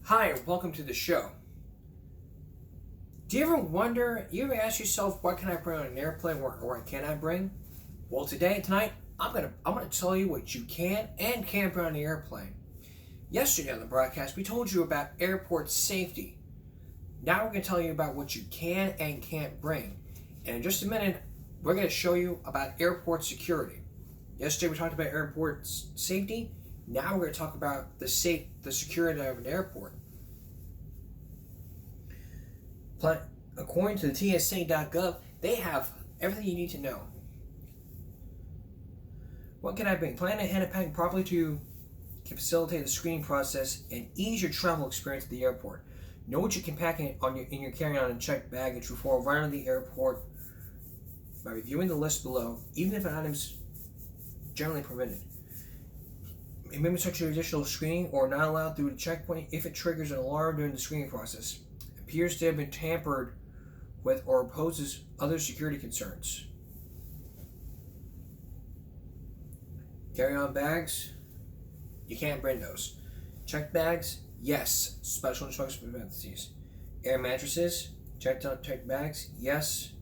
Hi, and welcome to the show. Do you ever ask yourself, what can I bring on an airplane or what can I bring? Well, tonight, I'm gonna tell you what you can and can't bring on the airplane. Yesterday on the broadcast, we told you about airport safety. Now we're gonna tell you about what you can and can't bring. And in just a minute, we're gonna show you about airport security. Yesterday we talked about airport safety. Now we're gonna talk about the security of an airport. According to the TSA.gov, they have everything you need to know. What can I bring? Plan ahead and pack properly to facilitate the screening process and ease your travel experience at the airport. Know what you can pack in your carry-on and check baggage before arriving at the airport by reviewing the list below, even if an item is generally permitted. Remember such an additional screening or not allowed through the checkpoint if it triggers an alarm during the screening process, appears to have been tampered with, or poses other security concerns. Carry-on bags, you can't bring those. Checked bags, yes. Special instructions for parentheses. Air mattresses, checked bags, yes.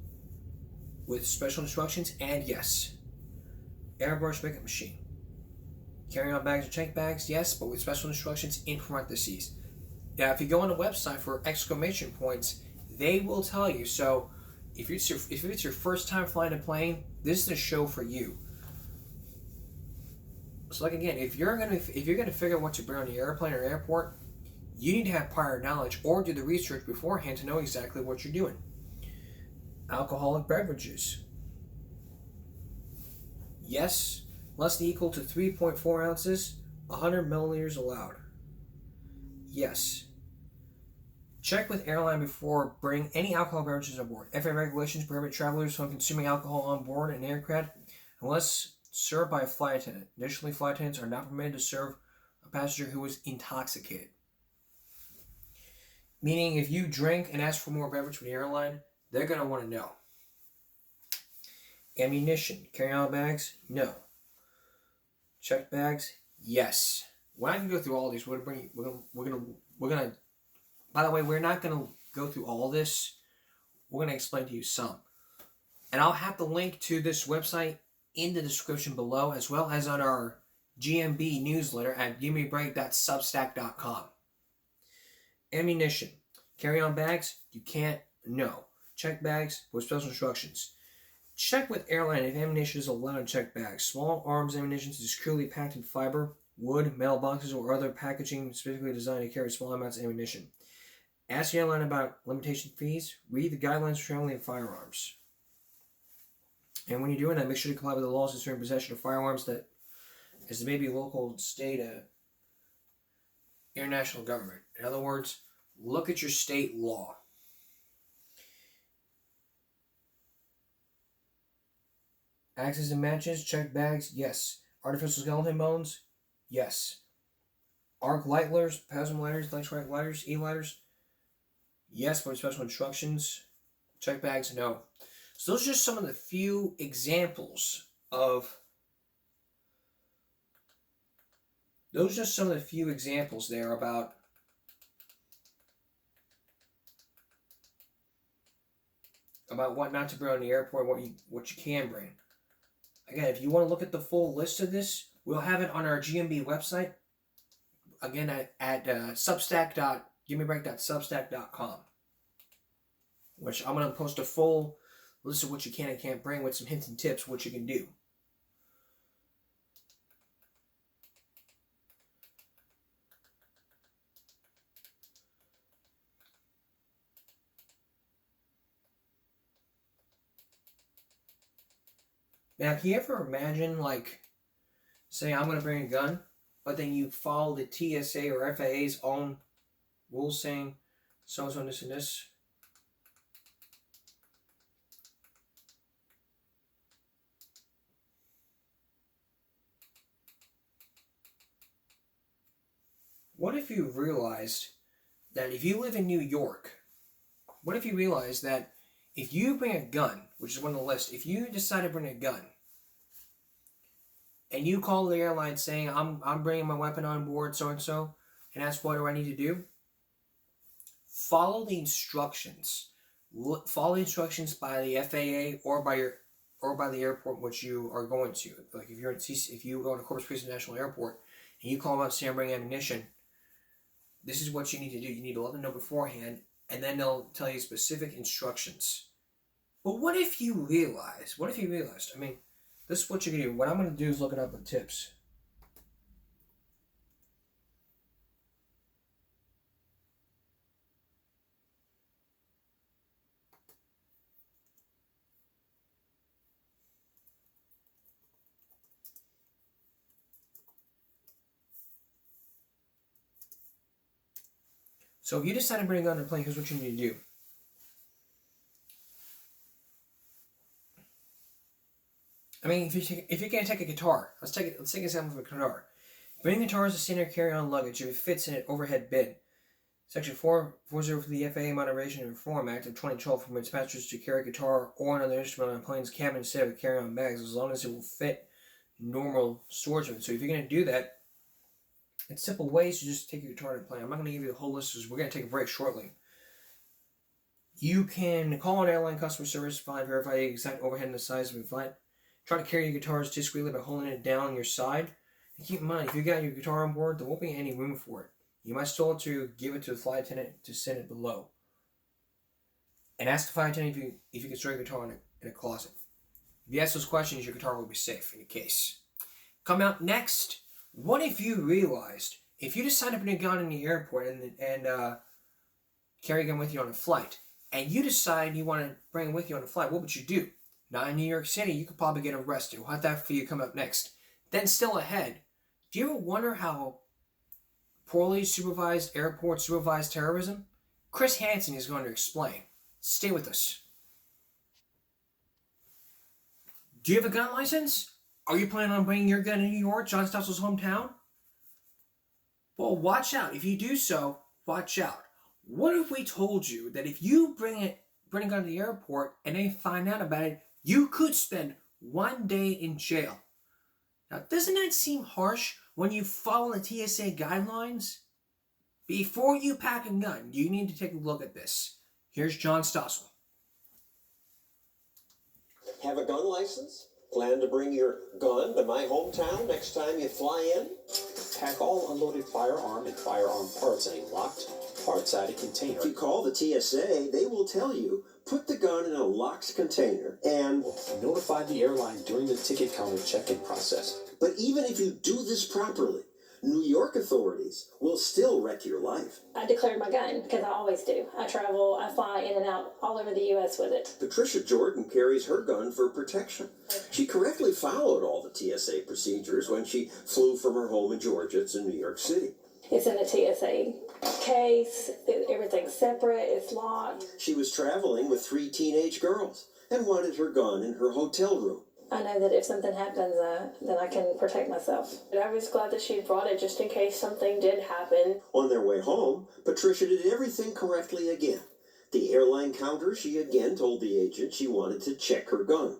With special instructions, and yes. Airbrush makeup machine. Carry-on bags or checked bags, yes, but with special instructions in parentheses. Now, if you go on the website for exclamation points, they will tell you. So, if it's your first time flying a plane, this is the show for you. So, like again, if you're gonna figure out what to bring on the airplane or airport, you need to have prior knowledge or do the research beforehand to know exactly what you're doing. Alcoholic beverages. Yes, less than equal to 3.4 ounces, 100 milliliters allowed. Yes. Check with airline before bringing any alcohol beverages on board. FAA regulations prohibit travelers from consuming alcohol on board an aircraft unless served by a flight attendant. Additionally, flight attendants are not permitted to serve a passenger who is intoxicated. Meaning, if you drink and ask for more beverage from the airline, they're going to want to know. Ammunition. Carry-on bags? No. Checked bags? Yes. When I can go through all these, we're gonna. By the way, we're not gonna go through all this. We're gonna explain to you some, and I'll have the link to this website in the description below, as well as on our GMB newsletter at givemebreak.substack.com. Ammunition, carry-on bags, you can't. No. Check bags with special instructions. Check with airline if ammunition is allowed in checked bags. Small arms ammunition is securely packed in fiber, wood, metal boxes, or other packaging specifically designed to carry small amounts of ammunition. Ask the airline about limitation fees. Read the guidelines for traveling in firearms. And when you're doing that, make sure to comply with the laws concerning possession of firearms that, as it may be local, state, international government. In other words, look at your state law. Axes and matches, checked bags, yes. Artificial skeleton bones, yes. Arc lighters, plasma lighters, electric lighters, e-lighters, yes, but with special instructions. Check bags, no. So those are just some of the few examples there about what not to bring on the airport, what you can bring. Again, if you want to look at the full list of this, we'll have it on our GMB website. Again, at givemebreak.substack.com, which I'm going to post a full list of what you can and can't bring with some hints and tips what you can do. Now, can you ever imagine, like, say I'm going to bring a gun, but then you follow the TSA or FAA's own rules saying so-and-so, this and this? What if you realized that if you live in New York, what if you realized that if you bring a gun, which is one on the list, if you decide to bring a gun, and you call the airline saying, I'm bringing my weapon on board, so-and-so, and ask what do I need to do, follow the instructions. Follow the instructions by the FAA or by the airport which you are going to. Like if you go to Corpus Christi National Airport and you call them up saying bring ammunition, this is what you need to do. You need to let them know beforehand, and then they'll tell you specific instructions. But what if you realized? I mean, this is what you're gonna do. What I'm gonna do is look it up with tips. So if you decide to bring a gun to the plane, here's what you need to do. I mean, if you're gonna take a guitar, let's take an example of a guitar. Bring a guitar as a standard carry-on luggage if it fits in an overhead bin. Section 440 of the FAA Moderation and Reform Act of 2012 permits passengers to carry a guitar or another instrument on a plane's cabin instead of carry-on bags, as long as it will fit normal storage. So if you're gonna do that, it's simple ways to just take your guitar to the plane. I'm not going to give you the whole list because we're going to take a break shortly. You can call an airline customer service, verify the exact overhead and the size of your flight. Try to carry your guitars discreetly by holding it down your side. And keep in mind, if you got your guitar on board, there won't be any room for it. You might still have to give it to the flight attendant to send it below. And ask the flight attendant if you can store your guitar in a closet. If you ask those questions, your guitar will be safe in your case. Come out next. What if you realized, if you decide to bring a gun in the airport and carry a gun with you on a flight, and you decide you want to bring it with you on a flight, what would you do? Not in New York City, you could probably get arrested. We'll have that for you come up next. Then still ahead, do you ever wonder how poorly supervised airports supervise terrorism? Chris Hansen is going to explain. Stay with us. Do you have a gun license? Are you planning on bringing your gun to New York, John Stossel's hometown? Well, watch out. If you do so, watch out. What if we told you that if you bring a gun to the airport and they find out about it, you could spend 1 day in jail? Now, doesn't that seem harsh when you follow the TSA guidelines? Before you pack a gun, you need to take a look at this. Here's John Stossel. Have a gun license? Plan to bring your gun to my hometown next time you fly in? Pack all unloaded firearm and firearm parts in a locked, hard-sided container. If you call the TSA, they will tell you, put the gun in a locked container and notify the airline during the ticket counter check-in process. But even if you do this properly, New York authorities will still wreck your life. I declared my gun, because I always do. I fly in and out all over the U.S. with it. Patricia Jordan carries her gun for protection. She correctly followed all the TSA procedures when she flew from her home in Georgia to New York City. It's in a TSA case, everything's separate, it's locked. She was traveling with 3 teenage girls and wanted her gun in her hotel room. I know that if something happens, then I can protect myself. And I was glad that she brought it just in case something did happen. On their way home, Patricia did everything correctly again. The airline counter, she again told the agent she wanted to check her gun.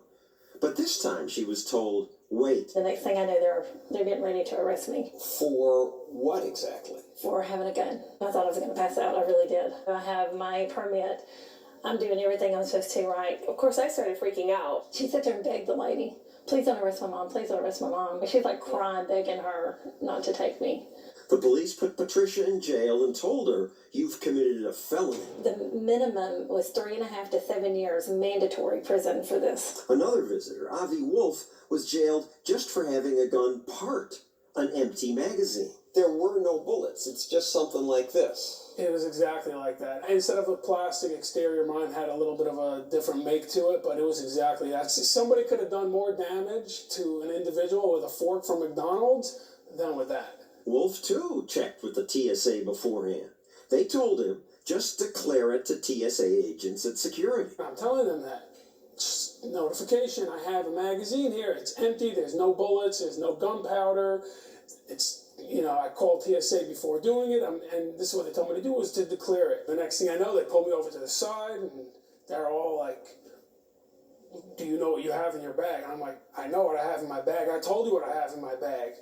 But this time she was told, wait. The next thing I know, they're getting ready to arrest me. For what exactly? For having a gun. I thought I was going to pass out. I really did. I have my permit. I'm doing everything I'm supposed to right. Of course, I started freaking out. She sat there and begged the lady, please don't arrest my mom, please don't arrest my mom. She's like crying, begging her not to take me. The police put Patricia in jail and told her, you've committed a felony. The minimum was 3.5 to 7 years mandatory prison for this. Another visitor, Avi Wolf, was jailed just for having a gun part, an empty magazine. There were no bullets. It's just something like this. It was exactly like that. Instead of a plastic exterior, mine had a little bit of a different make to it, but it was exactly that. Somebody could have done more damage to an individual with a fork from McDonald's than with that. Wolf, too, checked with the TSA beforehand. They told him, just declare it to TSA agents at security. I'm telling them that. Just notification, I have a magazine here. It's empty. There's no bullets. There's no gunpowder. I called TSA before doing it, and this is what they told me to do, was to declare it. The next thing I know, they pulled me over to the side, and they're all like, do you know what you have in your bag? And I'm like, I know what I have in my bag. I told you what I have in my bag.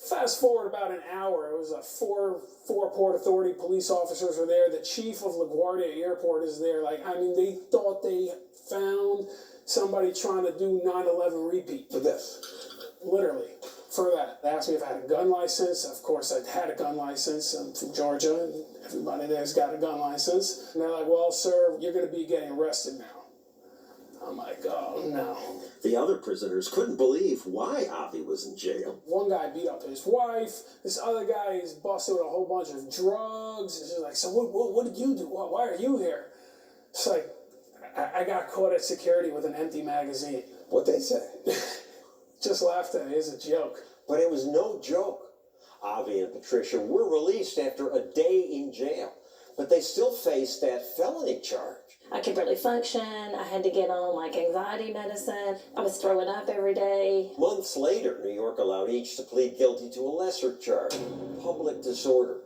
Fast forward about an hour, it was a four Port Authority police officers were there. The chief of LaGuardia Airport is there. Like, I mean, they thought they found somebody trying to do 9/11 repeat. For this? Literally, for that. They asked me if I had a gun license. Of course, I had a gun license. I'm from Georgia, and everybody there's got a gun license. And they're like, well, sir, you're going to be getting arrested now. I'm like, oh, no. The other prisoners couldn't believe why Avi was in jail. One guy beat up his wife. This other guy is busted with a whole bunch of drugs. It's just like, so what did you do? Why are you here? It's like, I got caught at security with an empty magazine. What'd they say? Just laughed at it. It's a joke. But it was no joke. Avi and Patricia were released after a day in jail, but they still faced that felony charge. I could barely function. I had to get on like anxiety medicine. I was throwing up every day. Months later, New York allowed each to plead guilty to a lesser charge, public disorder.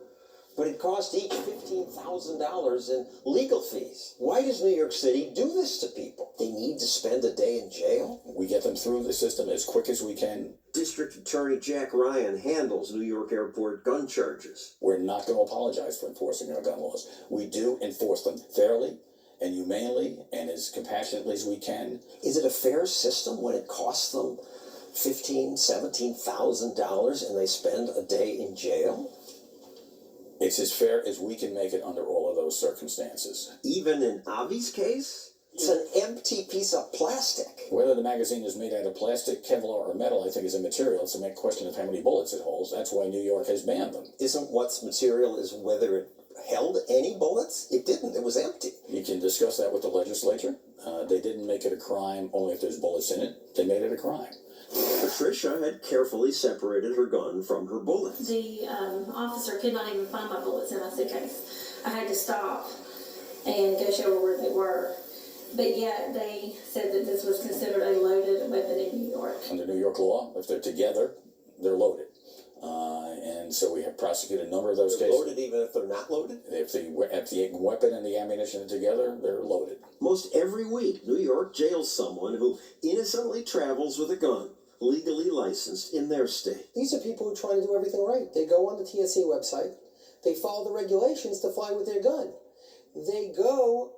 But it cost each $15,000 in legal fees. Why does New York City do this to people? They need to spend a day in jail? We get them through the system as quick as we can. District Attorney Jack Ryan handles New York Airport gun charges. We're not going to apologize for enforcing our gun laws. We do enforce them fairly and humanely and as compassionately as we can. Is it a fair system when it costs them $15,000, $17,000 and they spend a day in jail? It's as fair as we can make it under all of those circumstances. Even in Avi's case? It's an empty piece of plastic. Whether the magazine is made out of plastic, Kevlar, or metal, I think is immaterial. It's a question of how many bullets it holds. That's why New York has banned them. Isn't what's material is whether it held any bullets? It didn't. It was empty. You can discuss that with the legislature. They didn't make it a crime only if there's bullets in it. They made it a crime. Patricia had carefully separated her gun from her bullets. The officer could not even find my bullets in my suitcase. I had to stop and go show her where they were. But yet they said that this was considered a loaded weapon in New York. Under New York law, if they're together, they're loaded. And so we have prosecuted a number of those They're cases. loaded even if they're not loaded? If the weapon and the ammunition are together, they're loaded. Most every week, New York jails someone who innocently travels with a gun, legally licensed in their state. These are people who try to do everything right. They go on the TSA website. They follow the regulations to fly with their gun. They go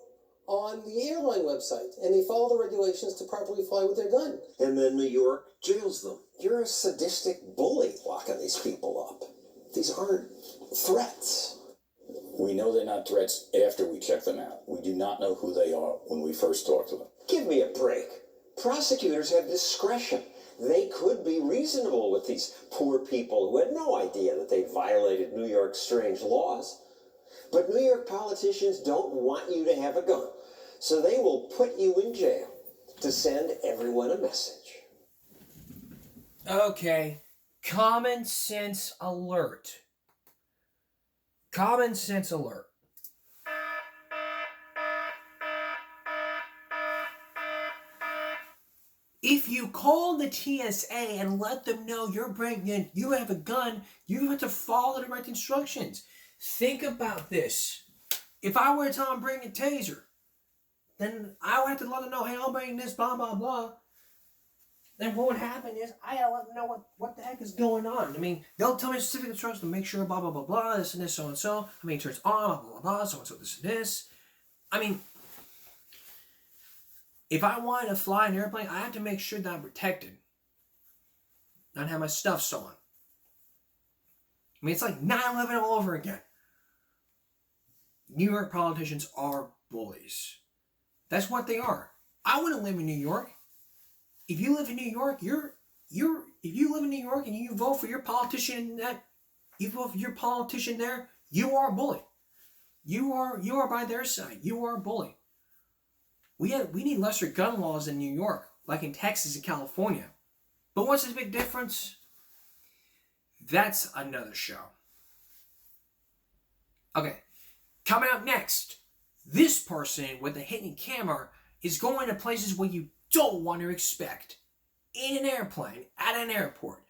on the airline website and they follow the regulations to properly fly with their gun. And then New York jails them. You're a sadistic bully locking these people up. These aren't threats. We know they're not threats after we check them out. We do not know who they are when we first talk to them. Give me a break. Prosecutors have discretion. They could be reasonable with these poor people who had no idea that they violated New York's strange laws. But New York politicians don't want you to have a gun, so they will put you in jail to send everyone a message. Okay, common sense alert. Common sense alert. If you call the TSA and let them know you have a gun, you have to follow the right instructions. Think about this. If I were to tell them bring a taser, then I would have to let them know, hey, I'm bringing this, blah, blah, blah. Then what would happen is I gotta let them know what the heck is going on. I mean, they'll tell me specific instructions to make sure, blah, blah, blah, blah, this and this, so and so. I mean, turns on, blah, blah, blah, so and so, this and this. I mean, if I wanted to fly an airplane, I have to make sure that I'm protected. Not have my stuff stolen. I mean, it's like 9/11 all over again. New York politicians are bullies. That's what they are. I wouldn't live in New York. If you live in New York, if you live in New York and you vote for your politician there, you are a bully. You are by their side. You are a bully. We need lesser gun laws in New York, like in Texas and California. But what's the big difference? That's another show. Okay, coming up next, this person with a hidden camera is going to places where you don't want to expect. In an airplane, at an airport.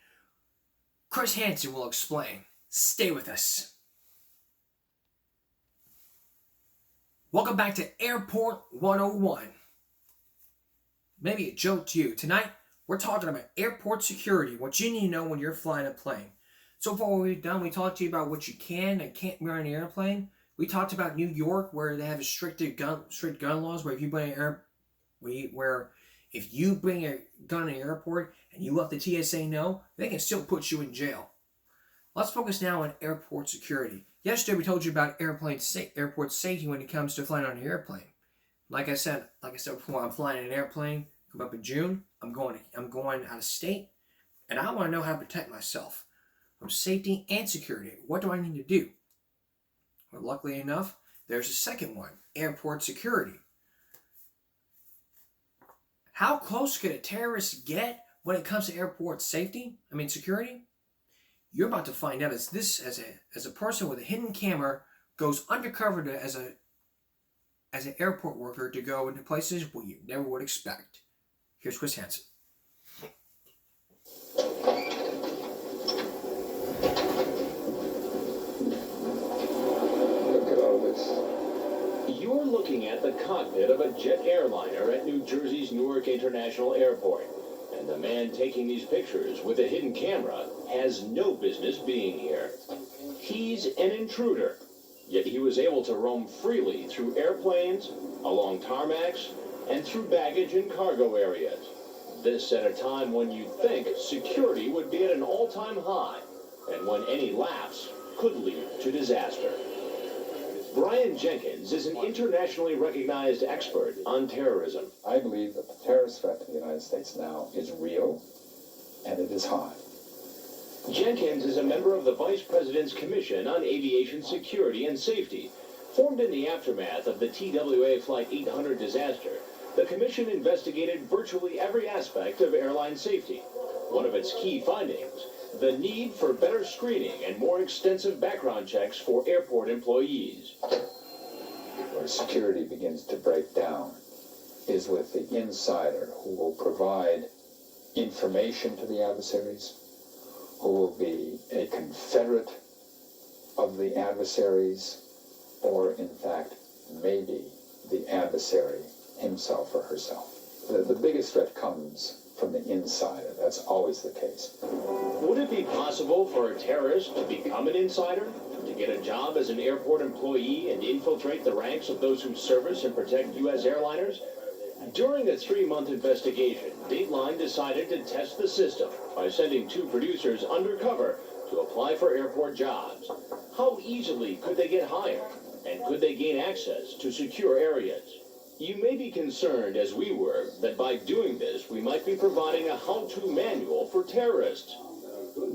Chris Hansen will explain. Stay with us. Welcome back to Airport 101. Maybe a joke to you. Tonight, we're talking about airport security, what you need to know when you're flying a plane. So far, what we've done, we talked to you about what you can and can't wear on an airplane. We talked about New York, where they have strict gun laws, where if you bring if you bring a gun in an airport and you let the TSA know, they can still put you in jail. Let's focus now on airport security. Yesterday we told you about airport safety when it comes to flying on an airplane. Like I said before, I'm flying an airplane. Come up in June. I'm going out of state, and I want to know how to protect myself from safety and security. What do I need to do? Well, luckily enough, there's a second one: airport security. How close could a terrorist get when it comes to airport security? You're about to find out as a person with a hidden camera goes undercover as an airport worker to go into places where you never would expect. Here's Chris Hansen. Look at all this. You're looking at the cockpit of a jet airliner at New Jersey's Newark International Airport. And the man taking these pictures with a hidden camera has no business being here. He's an intruder, yet he was able to roam freely through airplanes, along tarmacs, and through baggage and cargo areas. This at a time when you'd think security would be at an all-time high, and when any lapse could lead to disaster. Brian Jenkins is an internationally recognized expert on terrorism. I believe that the terrorist threat to the United States now is real, and it is high. Jenkins is a member of the Vice President's Commission on Aviation Security and Safety. Formed in the aftermath of the TWA Flight 800 disaster, the Commission investigated virtually every aspect of airline safety. One of its key findings, the need for better screening and more extensive background checks for airport employees. Where security begins to break down is with the insider who will provide information to the adversaries, who will be a confederate of the adversaries, or in fact, maybe the adversary himself or herself. The biggest threat comes from the insider. That's always the case. Would it be possible for a terrorist to become an insider? To get a job as an airport employee and infiltrate the ranks of those who service and protect U.S. airliners? During a 3-month investigation, Dateline decided to test the system by sending 2 producers undercover to apply for airport jobs. How easily could they get hired? And could they gain access to secure areas? You may be concerned, as we were, that by doing this, we might be providing a how-to manual for terrorists.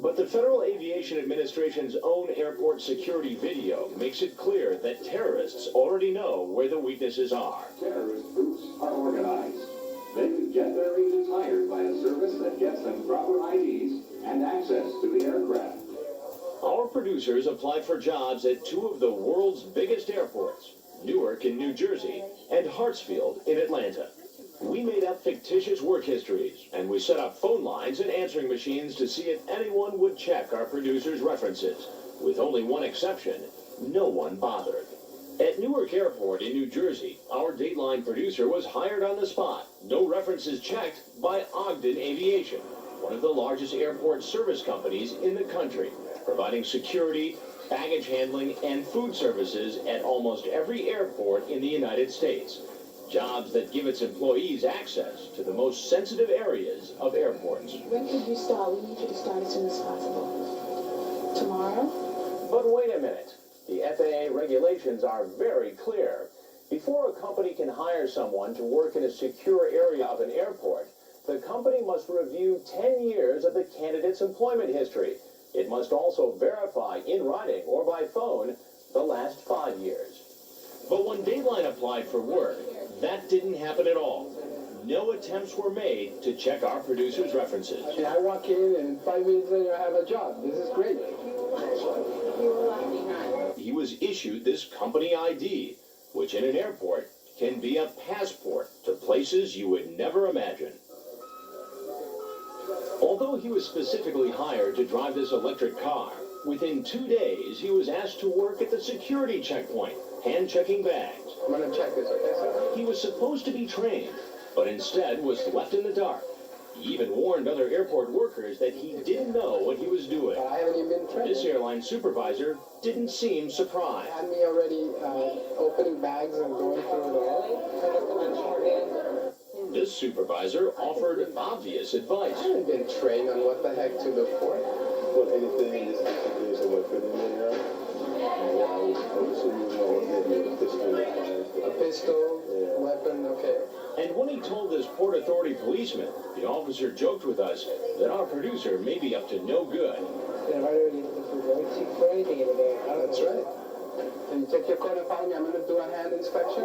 But the Federal Aviation Administration's own airport security video makes it clear that terrorists already know where the weaknesses are. Terrorist groups are organized. They can get their agents hired by a service that gets them proper IDs and access to the aircraft. Our producers applied for jobs at 2 of the world's biggest airports, Newark in New Jersey and Hartsfield in Atlanta. We made up fictitious work histories, and we set up phone lines and answering machines to see if anyone would check our producers' references. With only one exception, no one bothered. At Newark Airport in New Jersey, our Dateline producer was hired on the spot, no references checked, by Ogden Aviation, one of the largest airport service companies in the country, providing security, baggage handling, and food services at almost every airport in the United States. Jobs that give its employees access to the most sensitive areas of airports. When could you start? We need you to start as soon as possible. Tomorrow? But wait a minute. The FAA regulations are very clear. Before a company can hire someone to work in a secure area of an airport, the company must review 10 years of the candidate's employment history. It must also verify in writing or by phone the last 5 years. But when Dateline applied for work, that didn't happen at all. No attempts were made to check our producers' references. I walk in and 5 minutes later I have a job. This is great. He was issued this company ID, which in an airport can be a passport to places you would never imagine. Although he was specifically hired to drive this electric car, within 2 days he was asked to work at the security checkpoint, hand-checking bags. I'm going to check this, okay, sir? He was supposed to be trained, but instead was left in the dark. He even warned other airport workers that he didn't know what he was doing. I haven't even been trained. This airline supervisor didn't seem surprised. Had me already opening bags and going through it all. This supervisor offered obvious advice. I haven't been trained on what the heck to look for. Well, anything in this situation would put in there, I would assume you know maybe a pistol. A pistol, weapon, okay. And when he told this Port Authority policeman, the officer joked with us that our producer may be up to no good. Yeah, right already very cheap for anything in there. That's right. Can you take your coat and follow me? I'm going to do a hand inspection.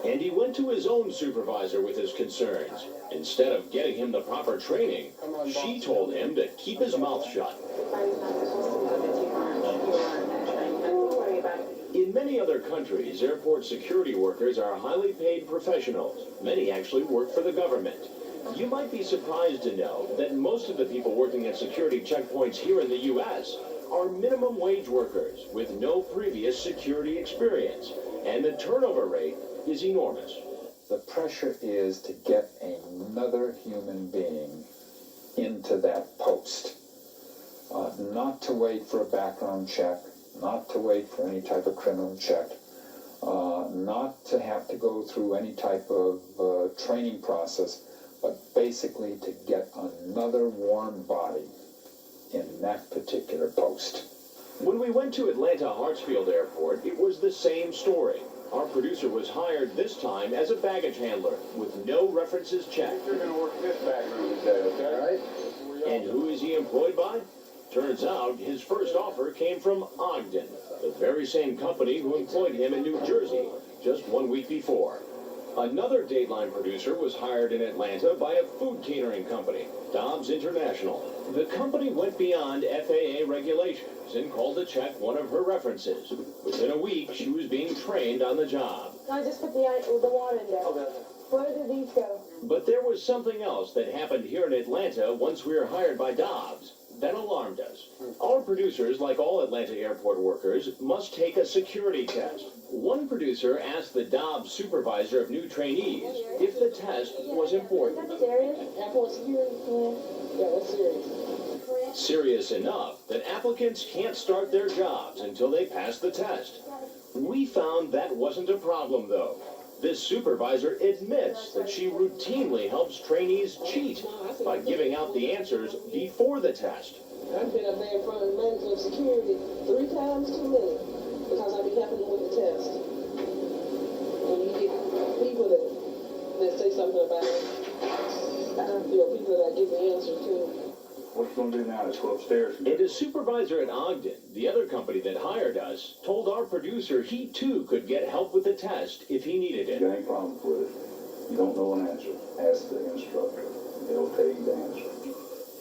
And he went to his own supervisor with his concerns. Instead of getting him the proper training, she told him to keep his mouth shut. In many other countries, airport security workers are highly paid professionals. Many actually work for the government. You might be surprised to know that most of the people working at security checkpoints here in the U.S. are minimum wage workers with no previous security experience, and the turnover rate is enormous. The pressure is to get another human being into that post. Not to wait for a background check, not to wait for any type of criminal check, not to have to go through any type of training process, but basically to get another warm body in that particular post. When we went to Atlanta Hartsfield Airport, it was the same story. Our producer was hired this time as a baggage handler with no references checked. You're going to work this back room today, okay? All right. And who is he employed by? Turns out his first offer came from Ogden, the very same company who employed him in New Jersey just 1 week before. Another Dateline producer was hired in Atlanta by a food catering company, Dobbs International. The company went beyond FAA regulations and called to check one of her references. Within a week, she was being trained on the job. I just put the water in there. Where did these go? But there was something else that happened here in Atlanta once we were hired by Dobbs that alarmed us. Our producers, like all Atlanta airport workers, must take a security test. One producer asked the Dobbs supervisor of new trainees if the test was important. Is that serious? Airport security? Yeah, that's serious. Serious enough that applicants can't start their jobs until they pass the test. We found that wasn't a problem, though. This supervisor admits that she routinely helps trainees cheat by giving out the answers before the test. I've been up there in front of the manager of security 3 times too many because I be helping them with the test. When you get people that say something about it, people that I give the answer to. What you going to do now is go upstairs. And a supervisor at Ogden, the other company that hired us, told our producer he too could get help with the test if he needed it. You got any problems with it? You don't know an answer. Ask the instructor. They'll tell you the answer.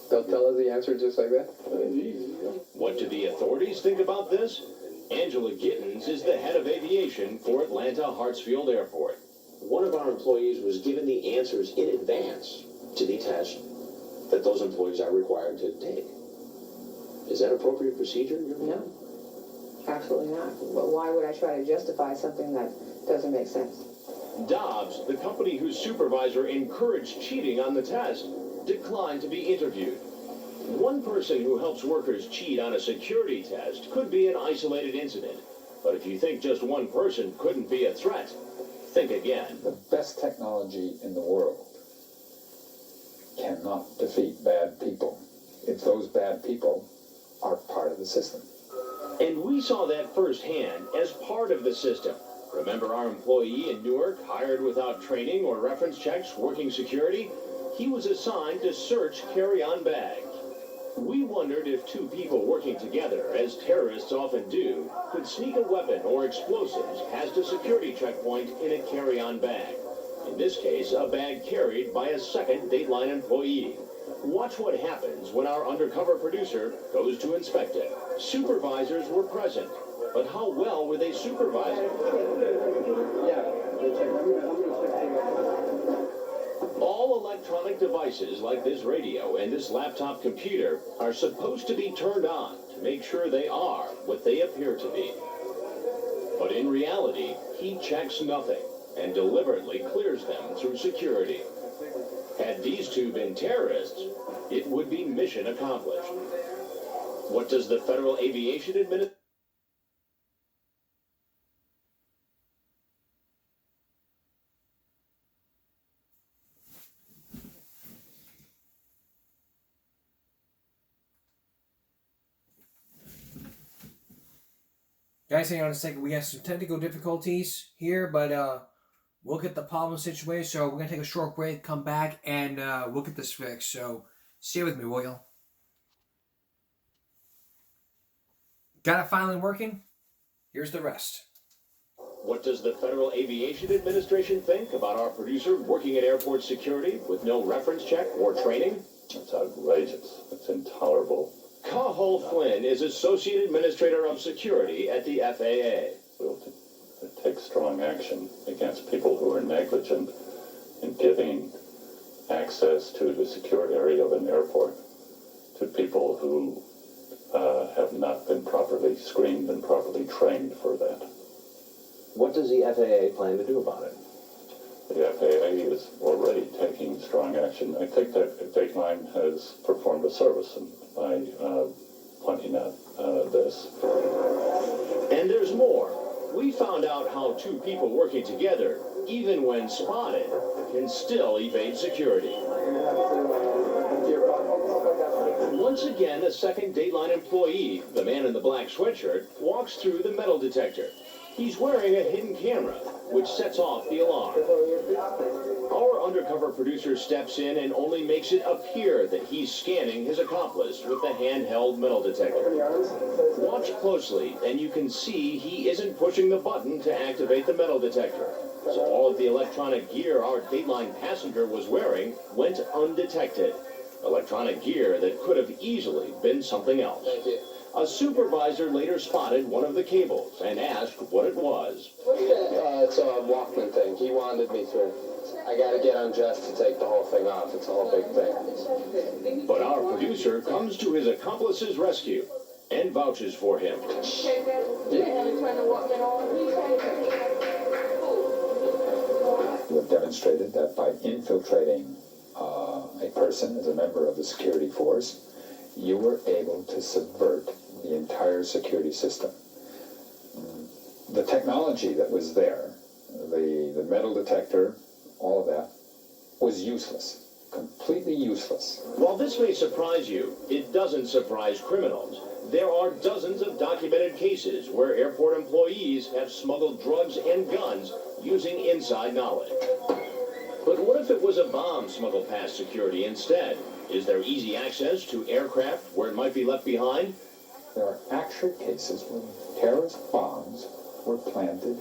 They'll tell us the answer just like that? It's easy. What do the authorities think about this? Angela Gittens is the head of aviation for Atlanta Hartsfield Airport. One of our employees was given the answers in advance to the test that those employees are required to take. Is that appropriate procedure in your view? No, absolutely not. But why would I try to justify something that doesn't make sense? Dobbs, the company whose supervisor encouraged cheating on the test, declined to be interviewed. One person who helps workers cheat on a security test could be an isolated incident. But if you think just one person couldn't be a threat, think again. The best technology in the world cannot defeat bad people if those bad people are part of the system. And we saw that firsthand as part of the system. Remember our employee in Newark, hired without training or reference checks, working security? He was assigned to search carry-on bags. We wondered if two people working together, as terrorists often do, could sneak a weapon or explosives past a security checkpoint in a carry-on bag. In this case, a bag carried by a second Dateline employee. Watch what happens when our undercover producer goes to inspect it. Supervisors were present, but how well were they supervising? All electronic devices like this radio and this laptop computer are supposed to be turned on to make sure they are what they appear to be. But in reality, he checks nothing and deliberately clears them through security. Had Had these two been terrorists, it would be mission accomplished. What does the Federal Aviation Administration... Guys, hang on a second. We have some technical difficulties here, but we'll get the problem situated. So we're going to take a short break, come back, and we'll get this fixed. So stay with me, will you? Got it finally working? Here's the rest. What does the Federal Aviation Administration think about our producer working at airport security with no reference check or training? It's outrageous. It's intolerable. Cathal Flynn is Associate Administrator of Security at the FAA. We'll take strong action against people who are negligent in giving access to the secure area of an airport to people who have not been properly screened and properly trained for that. What does the FAA plan to do about it? The FAA is already taking strong action. I think that Dateline has performed a service by pointing out this. And there's more. We found out how two people working together, even when spotted, can still evade security. Once again, a second Dateline employee, the man in the black sweatshirt, walks through the metal detector. He's wearing a hidden camera, which sets off the alarm. Our undercover producer steps in and only makes it appear that he's scanning his accomplice with the handheld metal detector. Watch closely, and you can see he isn't pushing the button to activate the metal detector. So all of the electronic gear our Dateline passenger was wearing went undetected. Electronic gear that could have easily been something else. A supervisor later spotted one of the cables and asked what it was. What's that? It's a Walkman thing. He wanted me to. I gotta get undressed to take the whole thing off. It's a whole big thing. But our producer comes to his accomplice's rescue and vouches for him. You have demonstrated that by infiltrating a person as a member of the security force, you were able to subvert the entire security system. The technology that was there, the metal detector, all of that, was useless, completely useless. While this may surprise you, it doesn't surprise criminals. There are dozens of documented cases where airport employees have smuggled drugs and guns using inside knowledge. But what if it was a bomb smuggled past security instead? Is there easy access to aircraft where it might be left behind? There are actual cases where terrorist bombs were planted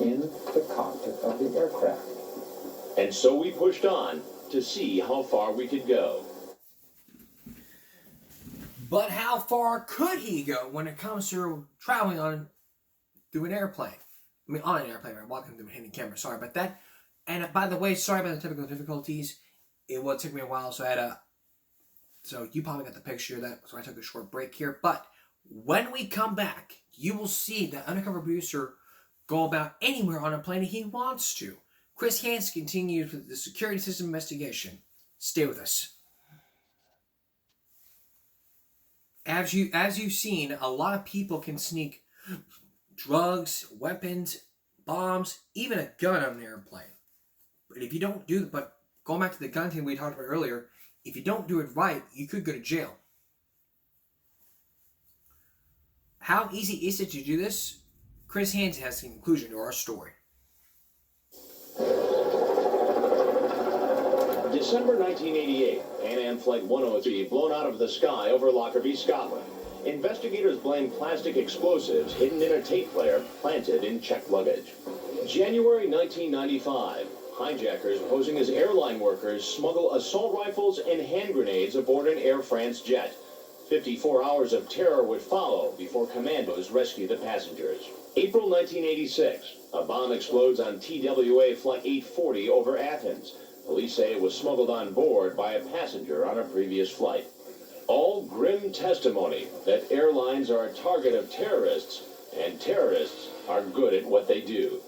in the cockpit of the aircraft. And so we pushed on to see how far we could go. But how far could he go when it comes to traveling through an airplane? I mean, on an airplane, right? Walking through a hidden camera. Sorry about that. And by the way, sorry about the technical difficulties. It would take me a while, so I had so you probably got the picture of that, so I took a short break here. But when we come back, you will see the undercover producer go about anywhere on a plane he wants to. Chris Hansen continues with the security system investigation. Stay with us. As you've seen, a lot of people can sneak drugs, weapons, bombs, even a gun on an airplane. But if you don't but going back to the gun thing we talked about earlier, if you don't do it right, you could go to jail. How easy is it to do this? Chris Hansen has the conclusion to our story. December 1988, Pan Am Flight 103 blown out of the sky over Lockerbie, Scotland. Investigators blame plastic explosives hidden in a tape player planted in checked luggage. January 1995, hijackers posing as airline workers smuggle assault rifles and hand grenades aboard an Air France jet. 54 hours of terror would follow before commandos rescue the passengers. April 1986, a bomb explodes on TWA Flight 840 over Athens. Police say it was smuggled on board by a passenger on a previous flight. All grim testimony that airlines are a target of terrorists, and terrorists are good at what they do.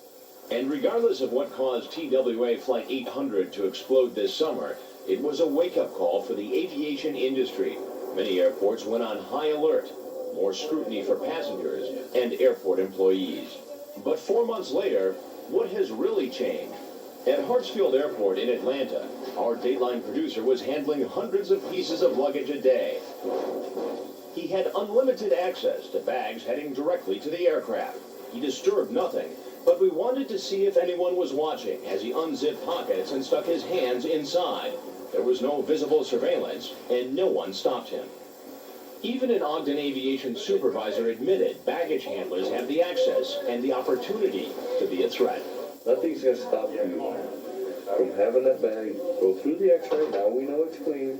And regardless of what caused TWA Flight 800 to explode this summer, It was a wake-up call for the aviation industry. Many airports went on high alert. More scrutiny for passengers and airport employees. But 4 months later, what has really changed? At Hartsfield Airport in Atlanta, our Dateline producer was handling hundreds of pieces of luggage a day. He had unlimited access to bags heading directly to the aircraft. He disturbed nothing, but we wanted to see if anyone was watching as he unzipped pockets and stuck his hands inside. There was no visible surveillance, and no one stopped him. Even an Ogden Aviation supervisor admitted baggage handlers have the access and the opportunity to be a threat. Nothing's going to stop you from having that bag, go through the x-ray, now we know it's clean,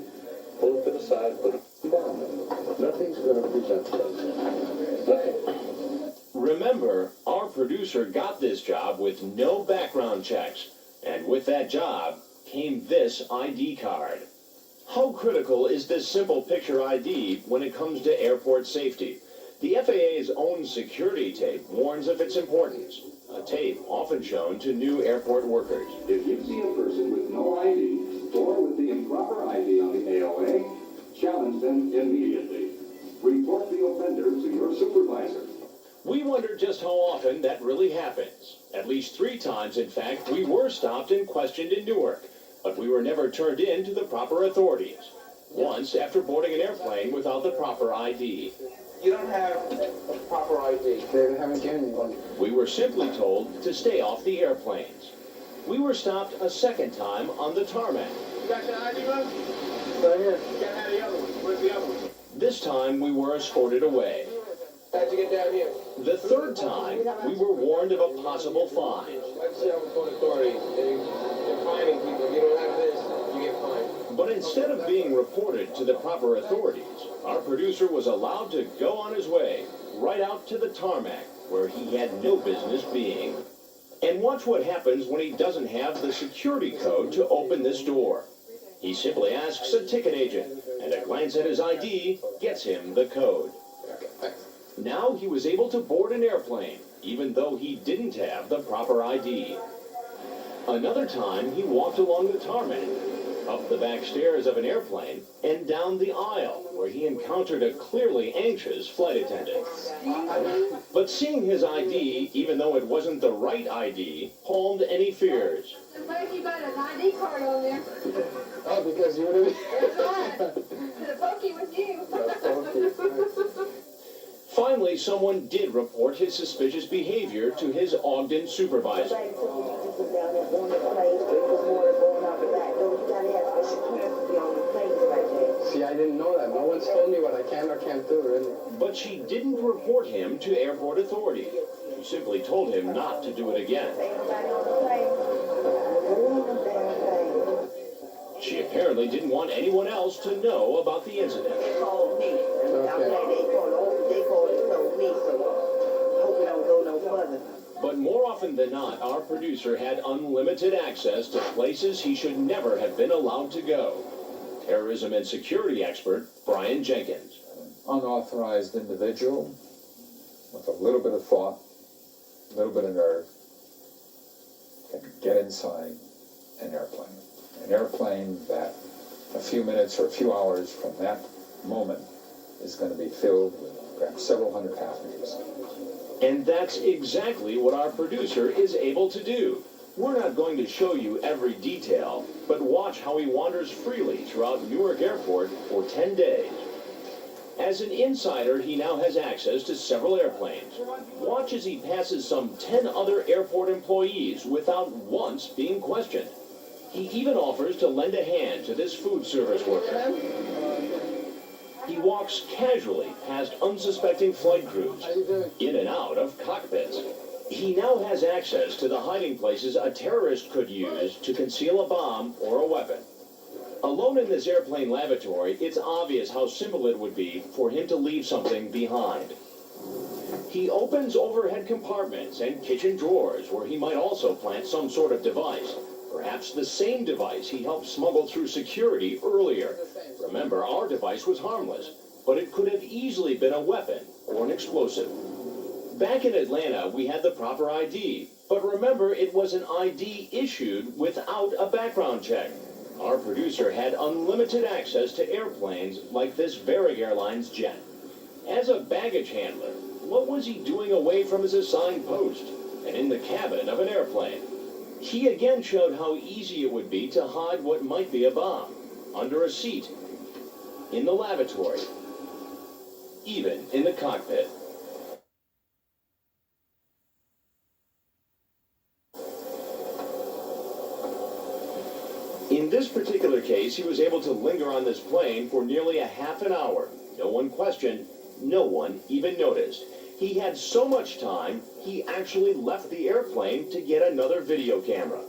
pull it to the side, put it down. Nothing's going to present that. Nothing. Remember, our producer got this job with no background checks, and with that job came this ID card. How critical is this simple picture ID when it comes to airport safety? The FAA's own security tape warns of its importance. A tape often shown to new airport workers. If you see a person with no ID or with the improper ID on the AOA, challenge them immediately. Report the offender to your supervisor. We wonder just how often that really happens. At least 3 times, in fact, we were stopped and questioned in Newark, but we were never turned in to the proper authorities. Once after boarding an airplane without the proper ID. You don't have proper ID. They haven't given you one. We were simply told to stay off the airplanes. We were stopped a second time on the tarmac. You got your ID, man? Right here. You gotta have the other one. Where's the other one? This time we were escorted away. How'd you get down here? The third time, we were warned of a possible fine. Let's see how report authority. They're fining people. If you don't have this, you get fined. But instead of being reported to the proper authorities, our producer was allowed to go on his way, right out to the tarmac, where he had no business being. And watch what happens when he doesn't have the security code to open this door. He simply asks a ticket agent, and a glance at his ID gets him the code. Now he was able to board an airplane, even though he didn't have the proper ID. Another time, he walked along the tarmac, up the back stairs of an airplane, and down the aisle, where he encountered a clearly anxious flight attendant. But seeing his ID, even though it wasn't the right ID, calmed any fears. What if you got an ID card on there? Oh, because you would have... That's right. The pokey was you. Finally, someone did report his suspicious behavior to his Ogden supervisor. See, I didn't know that. No one's told me what I can or can't do, really. But she didn't report him to airport authorities. She simply told him not to do it again. She apparently didn't want anyone else to know about the incident. They called me. They called and told me, so hope we don't go no further. But more often than not, our producer had unlimited access to places he should never have been allowed to go. Terrorism and security expert Brian Jenkins. Unauthorized individual with a little bit of thought, a little bit of nerve, can get inside an airplane. An airplane that a few minutes or a few hours from that moment is going to be filled with perhaps several hundred passengers. And that's exactly what our producer is able to do. We're not going to show you every detail, but watch how he wanders freely throughout Newark Airport for 10 days. As an insider, he now has access to several airplanes. Watch as he passes some 10 other airport employees without once being questioned. He even offers to lend a hand to this food service worker. He walks casually past unsuspecting flight crews, in and out of cockpits. He now has access to the hiding places a terrorist could use to conceal a bomb or a weapon. Alone in this airplane lavatory, it's obvious how simple it would be for him to leave something behind. He opens overhead compartments and kitchen drawers where he might also plant some sort of device. Perhaps the same device he helped smuggle through security earlier. Remember, our device was harmless, but it could have easily been a weapon or an explosive. Back in Atlanta, we had the proper ID, but remember, it was an ID issued without a background check. Our producer had unlimited access to airplanes like this Varig Airlines jet. As a baggage handler, what was he doing away from his assigned post and in the cabin of an airplane? He again showed how easy it would be to hide what might be a bomb under a seat, in the lavatory, even in the cockpit. In this particular case, he was able to linger on this plane for nearly a half an hour. No one questioned, no one even noticed. He had so much time, he actually left the airplane to get another video camera.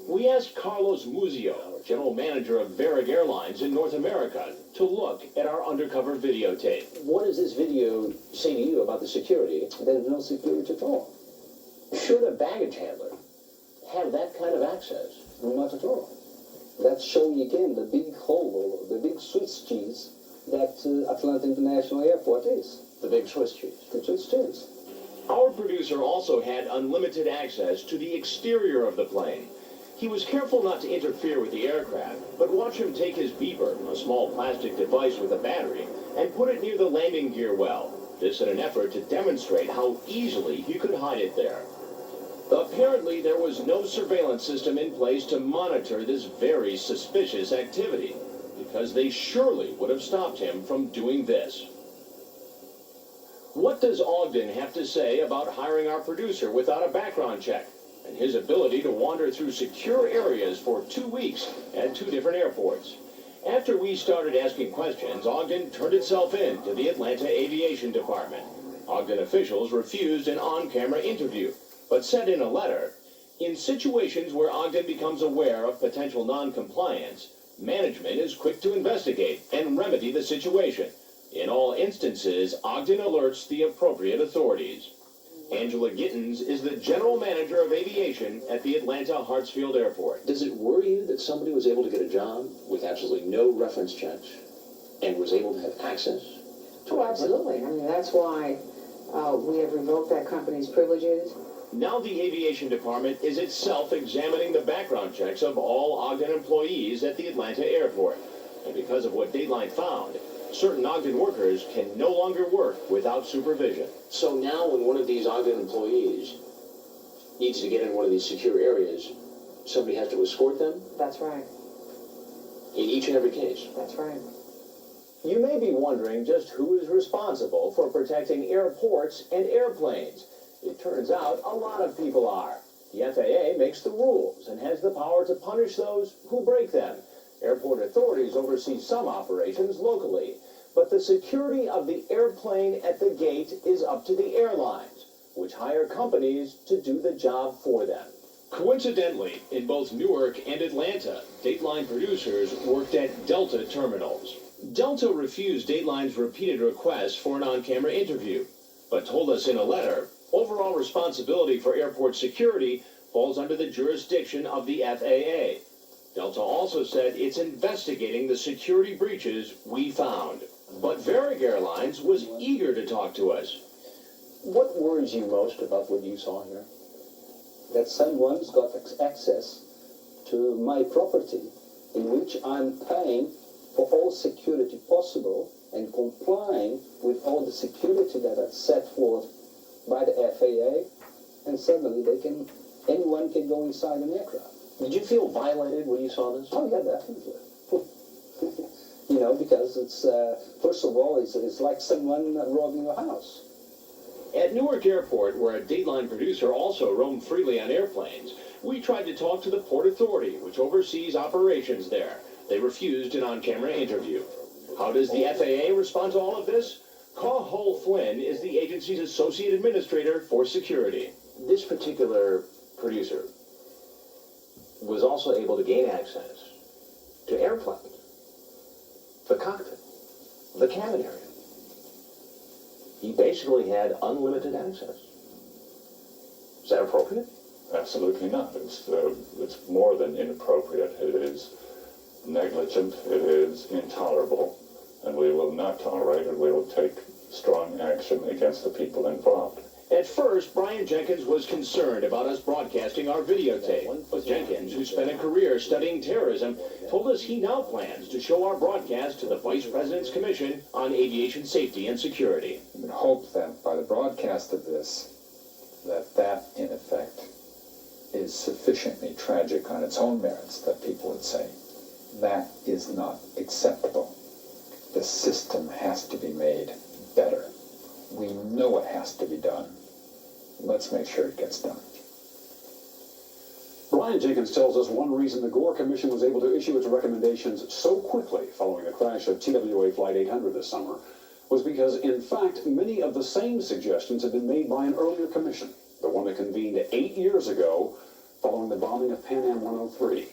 We asked Carlos Muzio, general manager of Varig Airlines in North America, to look at our undercover videotape. What does this video say to you about the security? There's no security at all. Should a baggage handler have that kind of access? Not at all. That's showing again the big hole, the big Swiss cheese that Atlanta International Airport is. The big Swiss cheese. The Swiss cheese. Our producer also had unlimited access to the exterior of the plane. He was careful not to interfere with the aircraft, but watch him take his beeper, a small plastic device with a battery, and put it near the landing gear well. This in an effort to demonstrate how easily he could hide it there. Apparently, there was no surveillance system in place to monitor this very suspicious activity, because they surely would have stopped him from doing this. What does Ogden have to say about hiring our producer without a background check, and his ability to wander through secure areas for 2 weeks at 2 different airports? After we started asking questions, Ogden turned itself in to the Atlanta Aviation Department. Ogden officials refused an on-camera interview, but said in a letter, in situations where Ogden becomes aware of potential non-compliance, management is quick to investigate and remedy the situation. In all instances, Ogden alerts the appropriate authorities. Angela Gittins is the general manager of aviation at the Atlanta Hartsfield Airport. Does it worry you that somebody was able to get a job with absolutely no reference checks and was able to have access to Oh, absolutely. I mean, that's why we have revoked that company's privileges. Now the aviation department is itself examining the background checks of all Ogden employees at the Atlanta airport. And because of what Dateline found, certain Ogden workers can no longer work without supervision. So now when one of these Ogden employees needs to get in one of these secure areas, somebody has to escort them? That's right. In each and every case? That's right. You may be wondering just who is responsible for protecting airports and airplanes. It turns out a lot of people are. The FAA makes the rules and has the power to punish those who break them. Airport authorities oversee some operations locally, but the security of the airplane at the gate is up to the airlines, which hire companies to do the job for them. Coincidentally, in both Newark and Atlanta, Dateline producers worked at Delta terminals. Delta refused Dateline's repeated requests for an on-camera interview, but told us in a letter, overall responsibility for airport security falls under the jurisdiction of the FAA. Delta also said it's investigating the security breaches we found. But Varig Airlines was eager to talk to us. What worries you most about what you saw here? That someone's got access to my property in which I'm paying for all security possible and complying with all the security that are set forth by the FAA, and suddenly anyone can go inside an aircraft. Did you feel violated when you saw this? Oh yeah, definitely. You know, because it's, first of all, it's like someone robbing your house. At Newark Airport, where a Dateline producer also roamed freely on airplanes, we tried to talk to the Port Authority, which oversees operations there. They refused an on-camera interview. How does the FAA respond to all of this? Caw Flynn is the agency's associate administrator for security. This particular producer was also able to gain access to airplanes, the cockpit, the cabin area. He basically had unlimited access. Is that appropriate? Absolutely not. It's more than inappropriate. It is negligent. It is intolerable. And we will not tolerate it. We will take strong action against the people involved. At first, Brian Jenkins was concerned about us broadcasting our videotape. But Jenkins, who spent a career studying terrorism, told us he now plans to show our broadcast to the Vice President's Commission on Aviation Safety and Security. I would hope that by the broadcast of this, that in effect is sufficiently tragic on its own merits that people would say, that is not acceptable. The system has to be made better. We know it has to be done. Let's make sure it gets done. Brian Jenkins tells us one reason the Gore Commission was able to issue its recommendations so quickly following the crash of TWA Flight 800 this summer was because, in fact, many of the same suggestions had been made by an earlier commission, the one that convened 8 years ago following the bombing of Pan Am 103.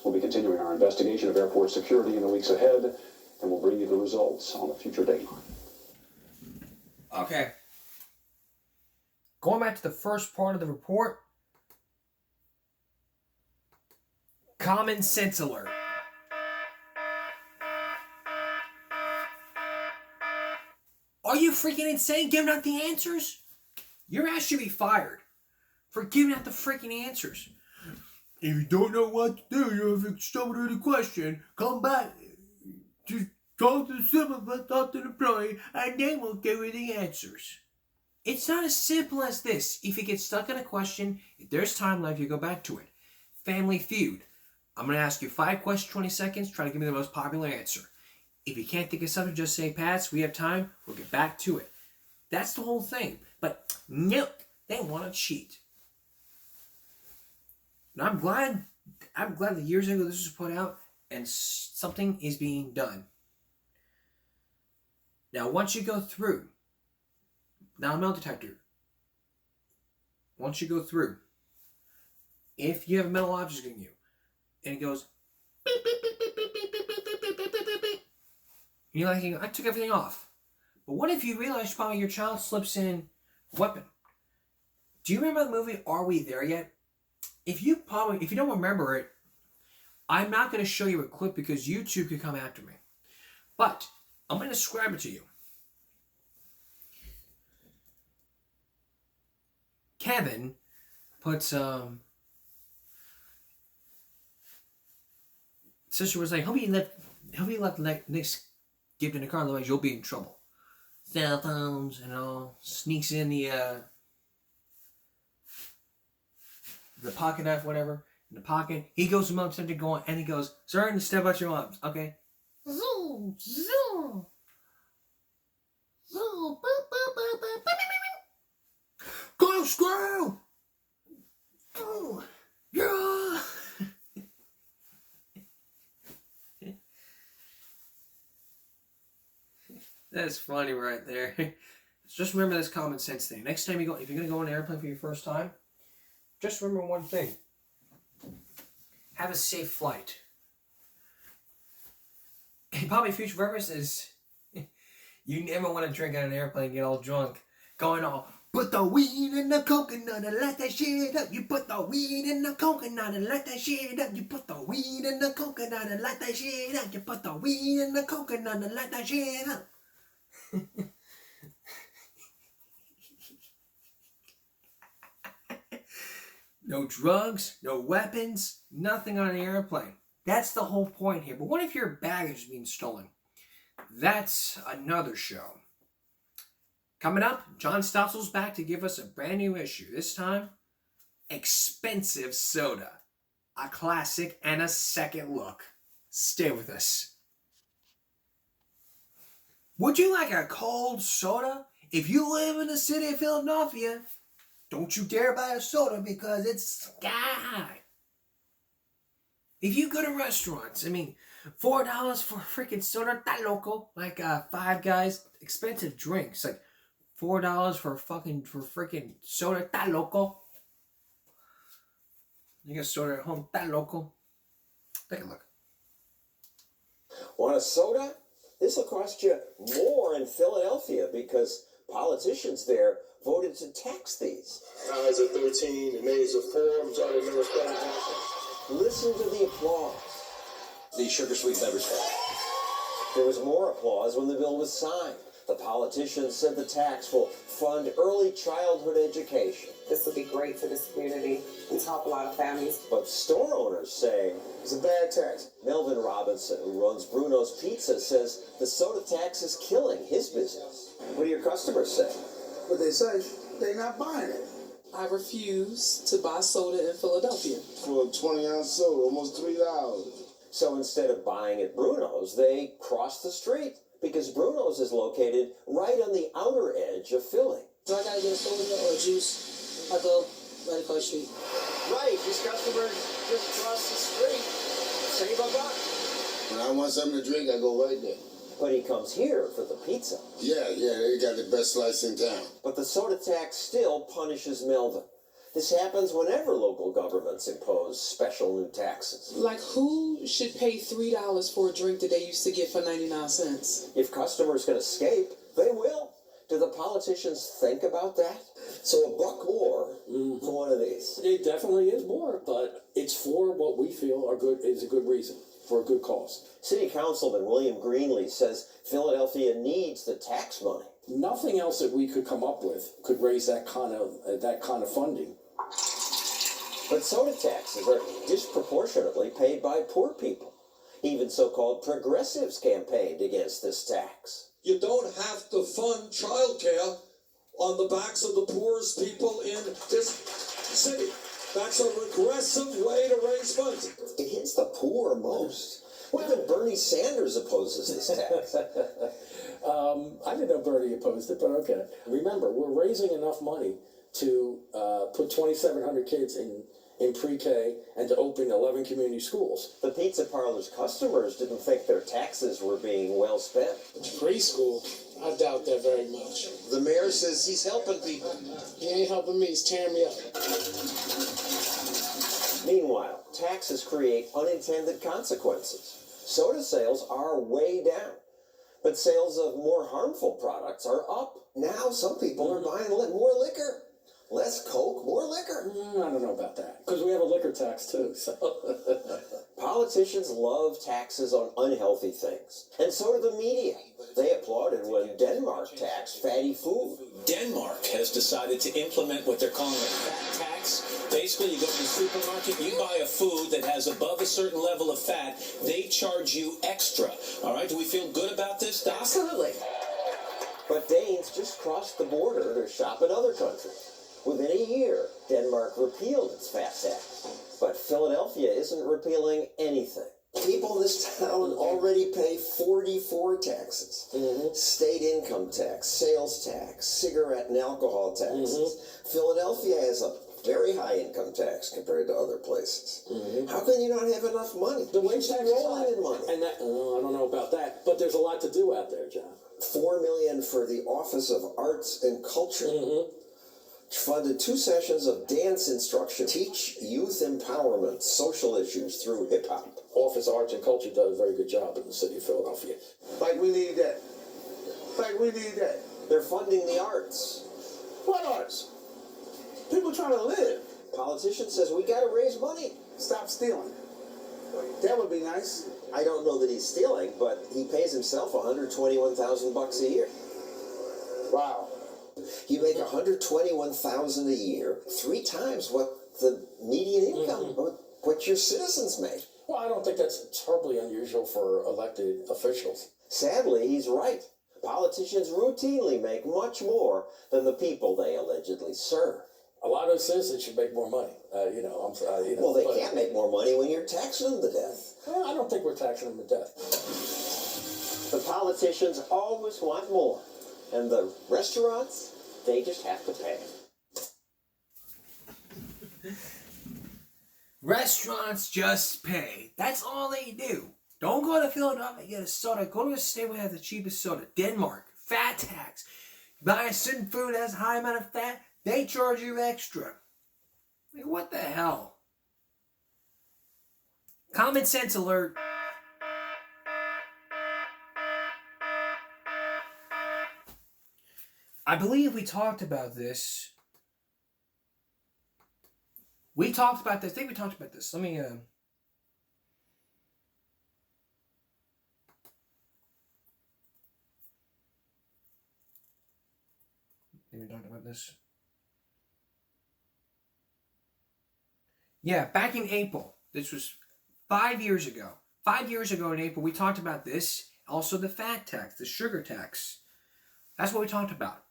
We'll be continuing our investigation of airport security in the weeks ahead, and we'll bring you the results on a future date. Okay. Going back to the first part of the report. Common sense alert. Are you freaking insane giving out the answers? Your ass should be fired for giving out the freaking answers. If you don't know what to do, you have stumbled to the question, come back. Just talk to the supervisor, talk to the employee, and they will give you the answers. It's not as simple as this. If you get stuck in a question, if there's time left, you go back to it. Family Feud. I'm going to ask you 5 questions, 20 seconds. Try to give me the most popular answer. If you can't think of something, just say pass. We have time. We'll get back to it. That's the whole thing. But no, they want to cheat. And I'm glad that years ago this was put out and something is being done. Now, once you go through, now metal detector, once you go through, if you have a metal object in you, and it goes beep, beep, beep, beep, beep, beep, beep, beep, beep, beep, beep, beep, and you're like, I took everything off. But what if you realize probably your child slips in a weapon? Do you remember the movie Are We There Yet? If you don't remember it, I'm not going to show you a clip because YouTube could come after me. But I'm going to describe it to you. Kevin puts sister was like, hope you left Nick's gift in the car, otherwise you'll be in trouble. Cell phones and all. Sneaks in the pocket knife, whatever, in the pocket. He goes to mom, something going, and he goes, sir, and step out your arms. Okay. Zoo, zoo. Zoo, boop, boop, boop, boop, boop, boop. Go, squirrel! Oh, yeah! That's funny right there. Just remember this common sense thing. Next time if you're going to go on an airplane for your first time, just remember one thing. Have a safe flight. And probably future purpose is you never want to drink on an airplane and get all drunk. Going all, put the weed in the coconut and light that shit up. You put the weed in the coconut and light that shit up. You put the weed in the coconut and light that shit up. You put the weed in the coconut and light that shit up. No drugs, no weapons, nothing on an airplane. That's the whole point here. But what if your baggage is being stolen? That's another show. Coming up, John Stotzel's back to give us a brand new issue. This time, Expensive Soda. A classic and a second look. Stay with us. Would you like a cold soda? If you live in the city of Philadelphia, don't you dare buy a soda because it's sky high. If you go to restaurants, $4 for a freaking soda, that local, like Five Guys, expensive drinks, like $4 for freaking soda, that local. You get soda at home, that local. Take a look. Want a soda? This will cost you more in Philadelphia because politicians there voted to tax these. Eyes are 13 and A's are 4. I'm trying to remember President. Listen to the applause. The sugar sweet beverage. There was more applause when the bill was signed. The politicians said the tax will fund early childhood education. This will be great for this community and help a lot of families. But store owners say It's a bad tax. Melvin Robinson, who runs Bruno's Pizza, says the soda tax is killing his business. What do your customers say? What they say, they not buying it. I refuse to buy soda in Philadelphia. For a 20-ounce soda, almost $3. So instead of buying at Bruno's, they cross the street because Bruno's is located right on the outer edge of Philly. So I gotta get a soda or a juice. I go right across the street. Right, these customers just cross the street, save a buck. When I want something to drink, I go right there. But he comes here for the pizza. Yeah, they got the best slice in town. But the soda tax still punishes Melvin. This happens whenever local governments impose special new taxes. Like, who should pay $3 for a drink that they used to get for 99 cents? If customers can escape, they will. Do the politicians think about that? So $1 more for one of these. It definitely is more, but it's for what we feel is a good reason, for a good cause. City Councilman William Greenlee says Philadelphia needs the tax money. Nothing else that we could come up with could raise that kind of funding. But soda taxes are disproportionately paid by poor people. Even so-called progressives campaigned against this tax. You don't have to fund childcare on the backs of the poorest people in this city. That's a regressive way to raise funds. It hits the poor most. Even Bernie Sanders opposes this tax. I didn't know Bernie opposed it, but okay. Remember, we're raising enough money to put 2,700 kids in pre-K and to open 11 community schools. The pizza parlor's customers didn't think their taxes were being well spent. Preschool, I doubt that very much. The mayor says he's helping people. He ain't helping me, he's tearing me up. Meanwhile, taxes create unintended consequences. Soda sales are way down, but sales of more harmful products are up. Now some people are buying more liquor. Less Coke, more liquor. I don't know about that, because we have a liquor tax too, so. Politicians love taxes on unhealthy things, and so do the media. They applauded when Denmark taxed fatty food. Denmark has decided to implement what they're calling a fat tax. Basically, you go to the supermarket, you buy a food that has above a certain level of fat, they charge you extra. All right, do we feel good about this, Doc? Absolutely. But Danes just crossed the border to shop in other countries. Within a year, Denmark repealed its fat tax. But Philadelphia isn't repealing anything. People in this town already pay 44 taxes. State income tax, sales tax, cigarette and alcohol taxes. Philadelphia has a very high income tax compared to other places. How can you not have enough money? The wage tax is high. In money. And that, I don't know about that, but there's a lot to do out there, John. $4 million for the Office of Arts and Culture. Funded 2 sessions of dance instruction. Teach youth empowerment, social issues through hip-hop. Office Arts and Culture does a very good job in the city of Philadelphia. Like we need that. Like we need that. They're funding the arts. What arts? People trying to live. Politician says we gotta raise money. Stop stealing. That would be nice. I don't know that he's stealing, but he pays himself $121,000 a year. Wow. You make $121,000 a year, 3 times what the median income, what your citizens make. Well, I don't think that's terribly unusual for elected officials. Sadly, he's right. Politicians routinely make much more than the people they allegedly serve. A lot of citizens should make more money. Well, they can't make more money when you're taxing them to death. Well, I don't think we're taxing them to death. The politicians always want more. And the restaurants, they just have to pay. Restaurants just pay. That's all they do. Don't go to Philadelphia and get a soda. Go to a state where they have the cheapest soda. Denmark, fat tax. You buy a certain food that has a high amount of fat, they charge you extra. Like, what the hell? Common sense alert. I believe we talked about this. I think we talked about this. Let me, about this. Yeah, back in April. This was 5 years ago. 5 years ago in April, we talked about this. Also the fat tax, the sugar tax. That's what we talked about.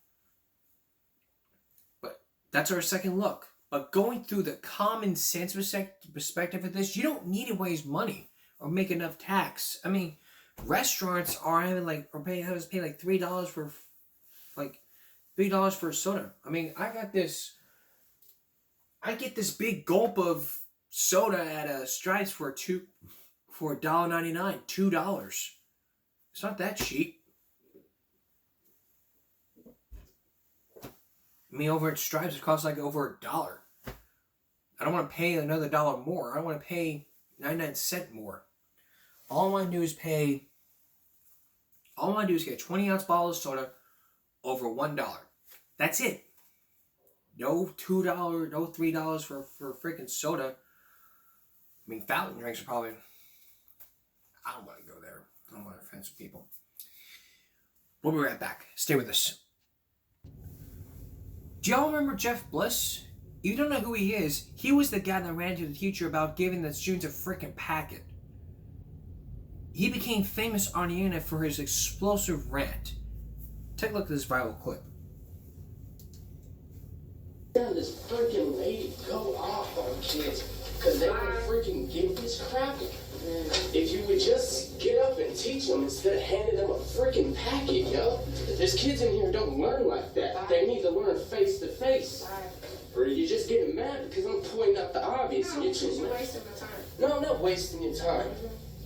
But that's our second look. But going through the common sense perspective of this, you don't need to waste money or make enough tax. I mean, restaurants are having having to pay like $3 for $3 for a soda. I mean, I get this big gulp of soda at Stripes for $1.99, $2. It's not that cheap. I mean, over at Stripes, it costs like over $1. I don't want to pay another $1 more. I don't want to pay 99 cents more. All I want to do is get a 20-ounce bottle of soda over $1. That's it. No $2, no $3 for freaking soda. I mean, fountain drinks are probably... I don't want to go there. I don't want to offend some people. We'll be right back. Stay with us. Do y'all remember Jeff Bliss? If you don't know who he is, he was the guy that ran to the teacher about giving the students a freaking packet. He became famous on the internet for his explosive rant. Take a look at this viral clip. This freaking lady go off on kids because they were freaking getting this crappy. If you would just get up and teach them instead of handing them a freaking packet, yo. There's kids in here who don't learn like that. They need to learn face to face. Or you're just getting mad because I'm pointing out the obvious and you're just wasting my time. No, I'm not wasting your time.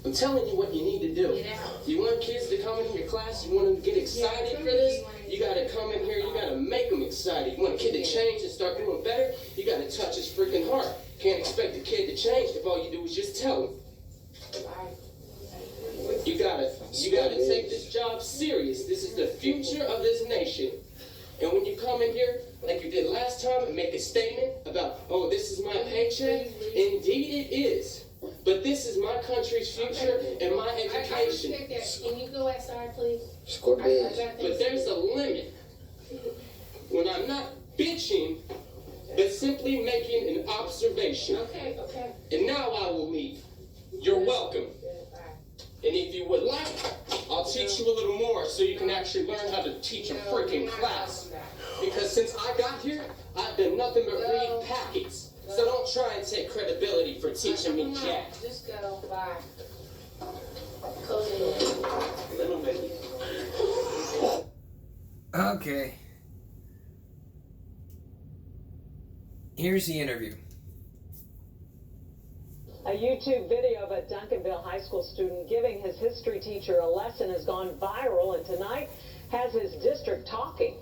I'm telling you what you need to do. You want kids to come in your class, you want them to get excited for this, you gotta come in here, you gotta make them excited. You want a kid to change and start doing better, you gotta touch his freaking heart. Can't expect a kid to change if all you do is just tell him. You gotta take this job serious. This is the future of this nation. And when you come in here, like you did last time, and make a statement about, oh, this is my paycheck, indeed it is. But this is my country's future and my education. I respect that. Can you go outside, please? But there's a limit. When I'm not bitching, but simply making an observation. Okay. And now I will leave. You're welcome. And if you would like, I'll teach you a little more so you can actually learn how to teach a freaking class. Because since I got here, I've done nothing but read packets. So don't try and take credibility for teaching me jack. Just go. Bye. Close it. Little baby. Okay. Here's the interview. A YouTube video of a Duncanville High School student giving his history teacher a lesson has gone viral, and tonight has his district talking.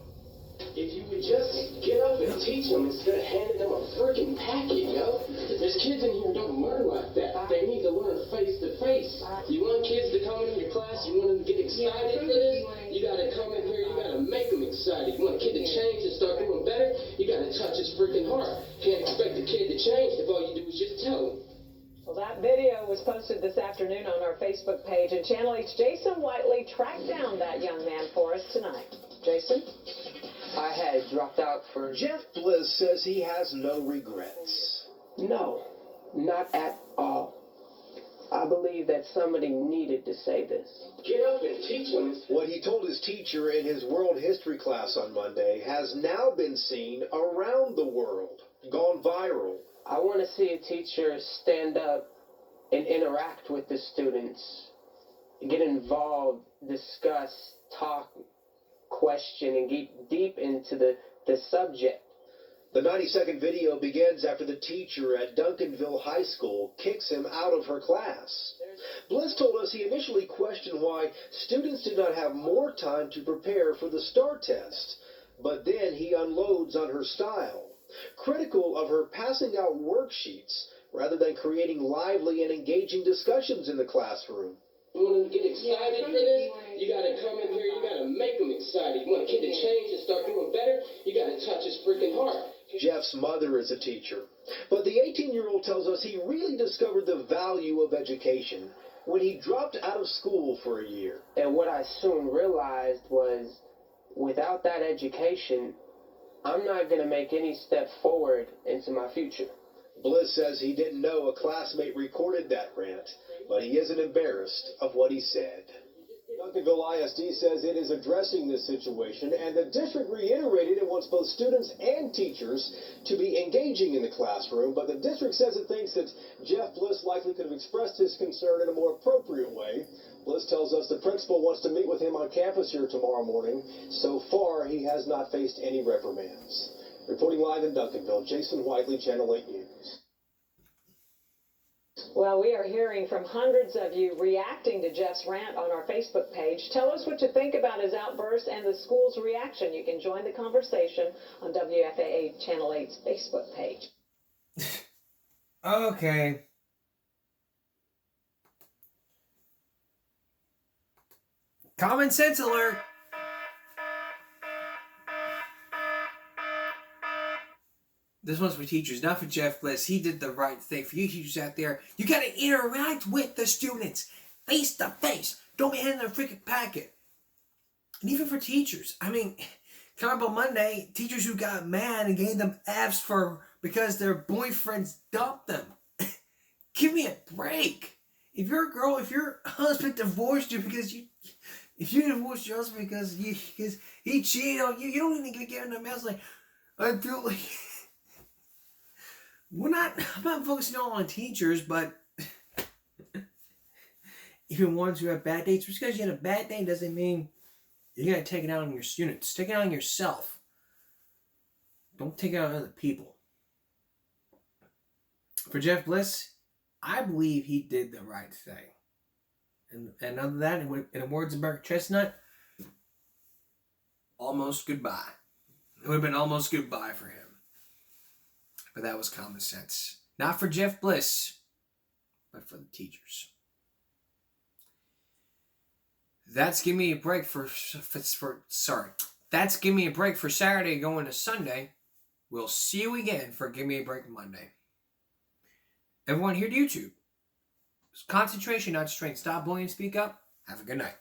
If you would just get up and teach them instead of handing them a freaking packet, yo. There's kids in here who don't learn like that. They need to learn face to face. You want kids to come in your class, you want them to get excited for this, you gotta come in here, you gotta make them excited. You want a kid to change and start doing better, you gotta touch his freaking heart. Can't expect a kid to change if all you do is just tell him. Well, that video was posted this afternoon on our Facebook page, and Channel 8's Jason Whiteley tracked down that young man for us tonight. Jason? I had dropped out for... Jeff Bliss says he has no regrets. No, not at all. I believe that somebody needed to say this. Get up and teach them. What he told his teacher in his world history class on Monday has now been seen around the world, gone viral. I want to see a teacher stand up and interact with the students, get involved, discuss, talk, question, and get deep into the subject. The 90-second video begins after the teacher at Duncanville High School kicks him out of her class. Bliss told us he initially questioned why students did not have more time to prepare for the STAR test, but then he unloads on her style, critical of her passing out worksheets rather than creating lively and engaging discussions in the classroom. You want them to get excited for this, you gotta come in here, you gotta make them excited. You want a kid to change and start doing better, you gotta touch his freaking heart. Jeff's mother is a teacher, but the 18-year-old tells us he really discovered the value of education when he dropped out of school for a year. And what I soon realized was, without that education, I'm not going to make any step forward into my future. Bliss says he didn't know a classmate recorded that rant, but he isn't embarrassed of what he said. Duncanville ISD says it is addressing this situation, and the district reiterated it wants both students and teachers to be engaging in the classroom, but the district says it thinks that Jeff Bliss likely could have expressed his concern in a more appropriate way. Bliss tells us the principal wants to meet with him on campus here tomorrow morning. So far, he has not faced any reprimands. Reporting live in Duncanville, Jason Whiteley, Channel 8 News. Well, we are hearing from hundreds of you reacting to Jeff's rant on our Facebook page. Tell us what you think about his outburst and the school's reaction. You can join the conversation on WFAA Channel 8's Facebook page. Okay. Common sense alert. This one's for teachers, not for Jeff Bliss. He did the right thing. For you teachers out there, you got to interact with the students face to face. Don't be handing them a freaking packet. And even for teachers, I mean, coming up on Monday, teachers who got mad and gave them Fs because their boyfriends dumped them. Give me a break. If your husband divorced you if you divorced your husband because he cheated on you, you don't even get in the mess like, I feel like. I'm not focusing on teachers, but even ones who have bad dates. Just because you had a bad day doesn't mean you're going to take it out on your students. Take it out on yourself. Don't take it out on other people. For Jeff Bliss, I believe he did the right thing. And other than that, in the words of Mark Chestnut, almost goodbye. It would have been almost goodbye for him. But that was common sense. Not for Jeff Bliss, but for the teachers. That's Give Me a Break for Saturday going to Sunday. We'll see you again for Give Me a Break Monday. Everyone here to YouTube. Concentration, not strength. Stop bullying, speak up. Have a good night.